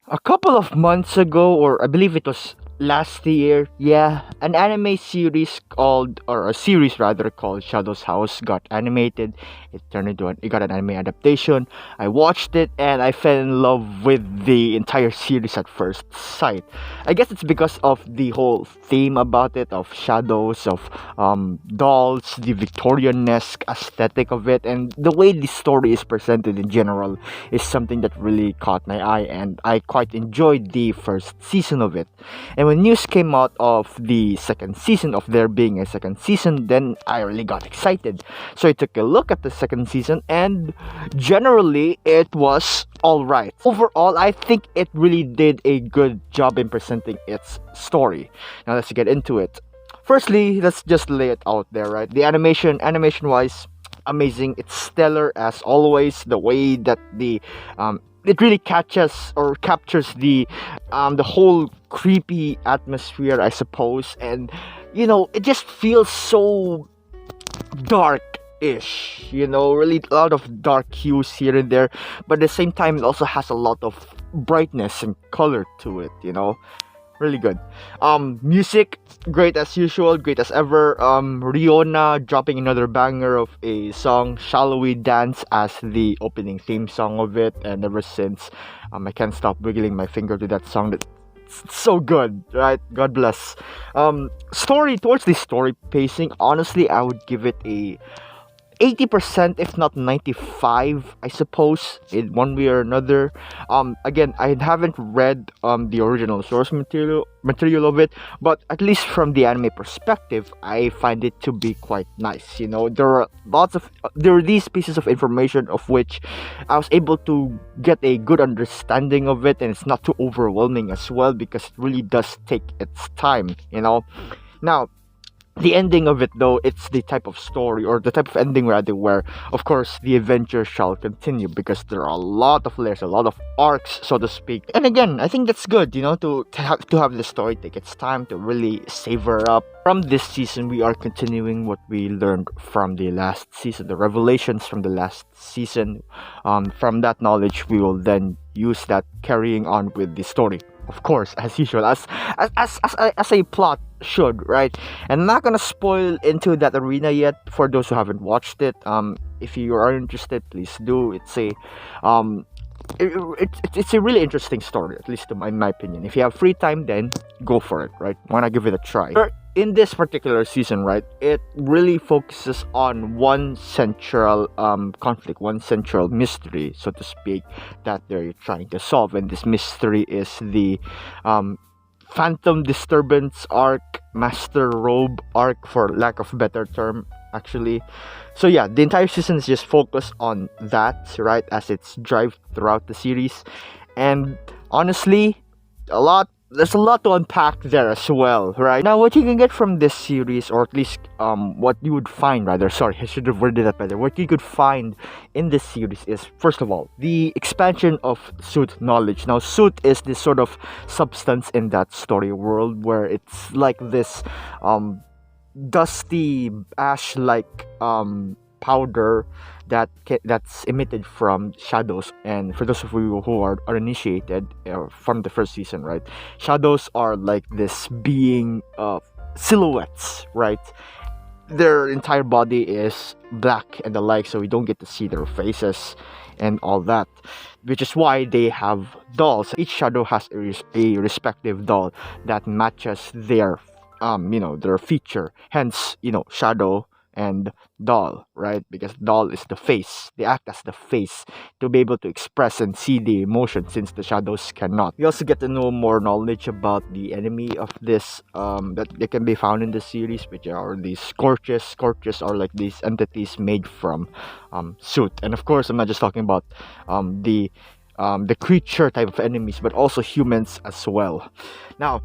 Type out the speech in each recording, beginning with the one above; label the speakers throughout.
Speaker 1: A couple of months ago, or I believe it was last year, yeah, an anime series called, or a series rather called Shadow's House got animated. It got an anime adaptation. I watched it and I fell in love with the entire series at first sight. I guess it's because of the whole theme about it, of shadows, of dolls, the Victorian-esque aesthetic of it, and the way the story is presented in general is something that really caught my eye, and I quite enjoyed the first season of it. And when news came out of the second season, of there being a second season, then I really got excited. So I took a look at the second season, and generally it was alright. Overall, I think it really did a good job in presenting its story. Now let's get into it. Firstly, let's just lay it out there, right? The animation wise, amazing. It's stellar as always. The way that it really catches or captures the whole creepy atmosphere, I suppose, and it just feels so dark-ish. Really a lot of dark hues here and there, but at the same time, it also has a lot of brightness and color to it. Really good. Music, great as usual, great as ever. Riona dropping another banger of a song, Shall We Dance, as the opening theme song of it, and ever since, I can't stop wiggling my finger to that song. That's so good, right? God bless. Towards the story pacing, honestly, I would give it a 80%, if not 95, I suppose, in one way or another. Again, I haven't read the original source material of it, but at least from the anime perspective, I find it to be quite nice. There are these pieces of information of which I was able to get a good understanding of it, and it's not too overwhelming as well, because it really does take its time. Now, the ending of it, though, it's the type of story, or the type of ending rather, where of course the adventure shall continue, because there are a lot of layers, a lot of arcs, so to speak. And again, I think that's good, to have the story take its time to really savor up. From this season, we are continuing what we learned from the last season, the revelations from the last season. From that knowledge, we will then use that carrying on with the story, of course, as usual, as a plot should, right? And I'm not gonna spoil into that arena yet for those who haven't watched it. If you are interested, please do. It's a really interesting story, at least in my opinion. If you have free time, then go for it, right? Why not give it a try? In this particular season, right, it really focuses on one central conflict, one central mystery, so to speak, that they're trying to solve. And this mystery is the Phantom Disturbance arc, Master Robe arc, for lack of a better term, actually. So yeah, the entire season is just focused on that, right, as it's drive throughout the series. And honestly, there's a lot to unpack there as well, right? Now, what you can get from this series, or at least what you would find, rather, sorry, I should have worded that better. What you could find in this series is, first of all, the expansion of Suit knowledge. Now, Suit is this sort of substance in that story world, where it's like this dusty ash-like powder that's emitted from shadows. And for those of you who are uninitiated from the first season, right, shadows are like this being silhouettes, right? Their entire body is black and the like, so we don't get to see their faces and all that, which is why they have dolls. Each shadow has a respective doll that matches their their feature, hence shadow and doll, right? Because doll is the face, they act as the face to be able to express and see the emotion, since the shadows cannot. We also get to know more knowledge about the enemy of this that they can be found in the series, which are these scorches are like these entities made from Suit. And of course, I'm not just talking about the creature type of enemies, but also humans as well. Now,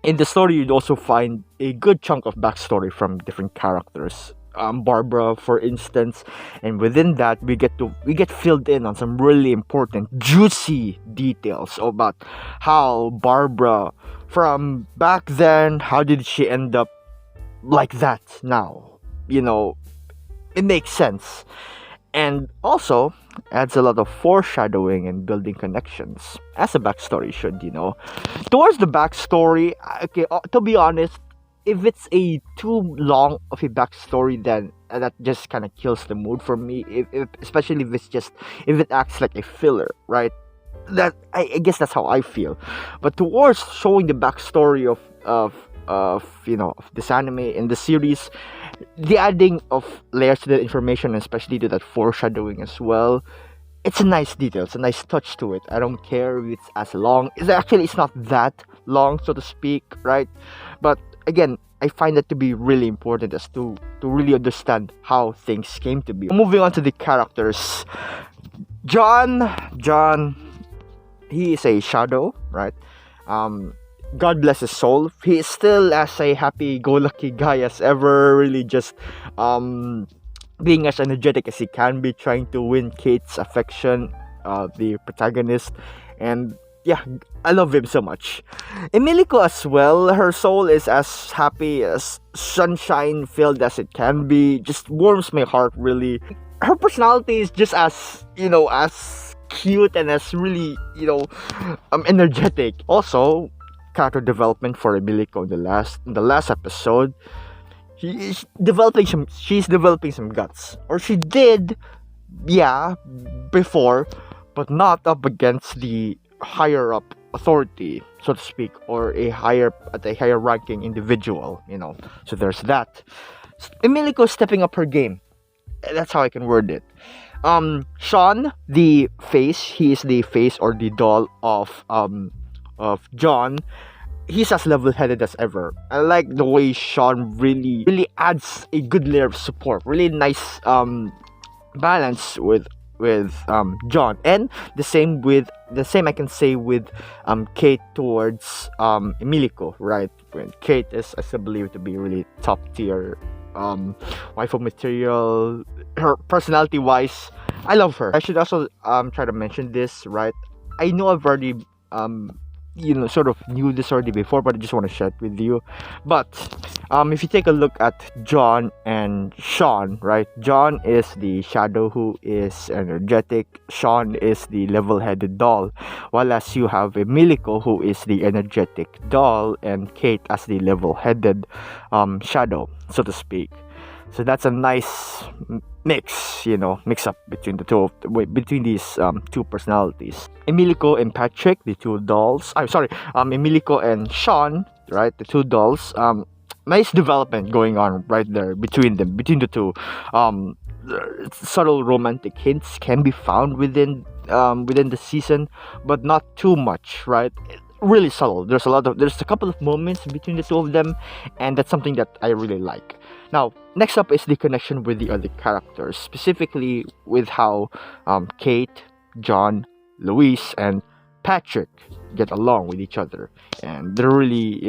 Speaker 1: in the story, you'd also find a good chunk of backstory from different characters. Barbara, for instance, and within that, we get filled in on some really important, juicy details about how Barbara, from back then, how did she end up like that now? It makes sense. And also adds a lot of foreshadowing and building connections, as a backstory should, Towards the backstory, okay, to be honest, if it's a too long of a backstory, then that just kind of kills the mood for me. If especially if it acts like a filler, right? That I guess that's how I feel. But towards showing the backstory of this anime in the series, the adding of layers to the information, especially to that foreshadowing as well, it's a nice detail. It's a nice touch to it. I don't care if it's as long. It's not that long, so to speak, right? But again, I find that to be really important as to really understand how things came to be. Moving on to the characters, John, he is a shadow, right? God bless his soul. He is still as a happy-go-lucky guy as ever, really just being as energetic as he can be, trying to win Kate's affection, the protagonist, and yeah, I love him so much. Emilico as well, her soul is as happy, as sunshine filled as it can be, just warms my heart really. Her personality is just as cute and as really energetic. Also, character development for Emilico in the last episode, she's developing some guts, or she did, before, but not up against the higher up authority, so to speak, or at a higher ranking individual, so there's that. Emilico stepping up her game, that's how I can word it. Sean, he is the face or the doll of John. He's as level-headed as ever. I like the way Sean really adds a good layer of support, really nice balance with John, and the same I can say with Kate towards Emilico, right? When Kate is, I believe, to be really top tier waifu material. Her personality wise, I love her. I should also try to mention this, right? I know I've already sort of knew this already before, but I just want to share it with you. But if you take a look at John and Sean, right? John is the shadow who is energetic. Sean is the level-headed doll, while as you have Emilico who is the energetic doll, and Kate as the level-headed shadow, so to speak. So that's a nice mix up between these two personalities. Emilico and Patrick, the two dolls. Emilico and Sean, right? The two dolls. Nice development going on right there between the two. Subtle romantic hints can be found within the season, but not too much, right? Really subtle. There's a couple of moments between the two of them, and that's something that I really like. Now, next up is the connection with the other characters, specifically with how Kate, John, Luis, and Patrick get along with each other, and they're really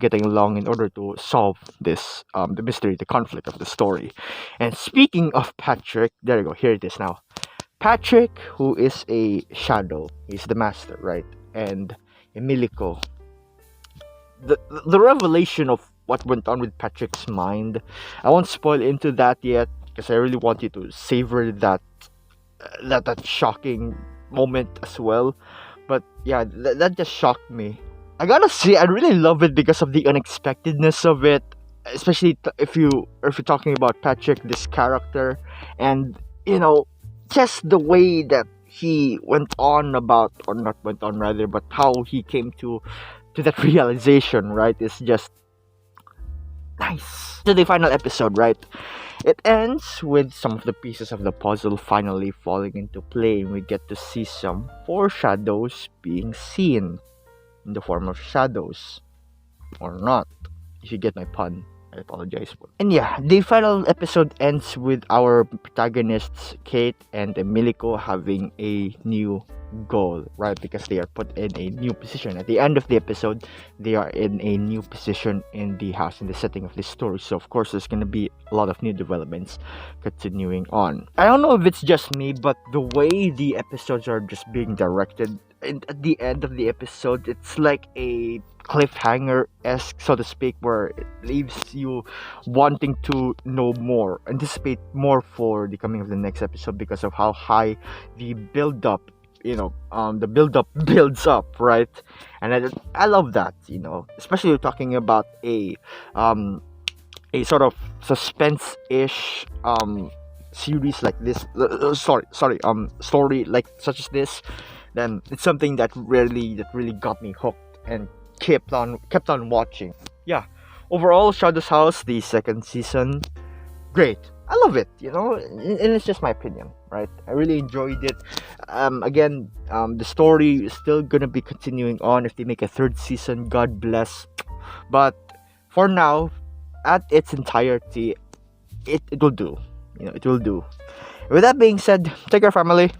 Speaker 1: getting along in order to solve this the mystery, the conflict of the story. And speaking of Patrick, there you go. Here it is now. Patrick, who is a shadow, he's the master, right? And Emilico, the revelation of what went on with Patrick's mind, I won't spoil into that yet, because I really want you to savor that shocking moment as well. But yeah, that just shocked me. I gotta say, I really love it because of the unexpectedness of it, especially if you're talking about Patrick, this character, and just the way that he went on about, or not went on rather, but how he came to that realization, right, is just nice. To the final episode, right? It ends with some of the pieces of the puzzle finally falling into play, and we get to see some foreshadows being seen in the form of shadows, or not. If you get my pun, I apologize for it. And yeah, the final episode ends with our protagonists, Kate and Emilico, having a new goal, right? Because they are put in a new position. At the end of the episode, they are in a new position in the house, in the setting of this story. So of course, there's gonna be a lot of new developments continuing on. I don't know if it's just me, but the way the episodes are just being directed, at the end of the episode, it's like a cliffhanger esque, so to speak, where it leaves you wanting to know more, anticipate more for the coming of the next episode because of how high the build up. The build up builds up, right? And I love that. Especially talking about a sort of suspense-ish series like this. Story like such as this. Then it's something that really got me hooked and kept on watching. Yeah. Overall, Shadow's House, the second season, great. I love it, and it's just my opinion, right? I really enjoyed it. Again, the story is still gonna be continuing on. If they make a third season, God bless. But for now, at its entirety, it will do. It will do. With that being said, take care, family.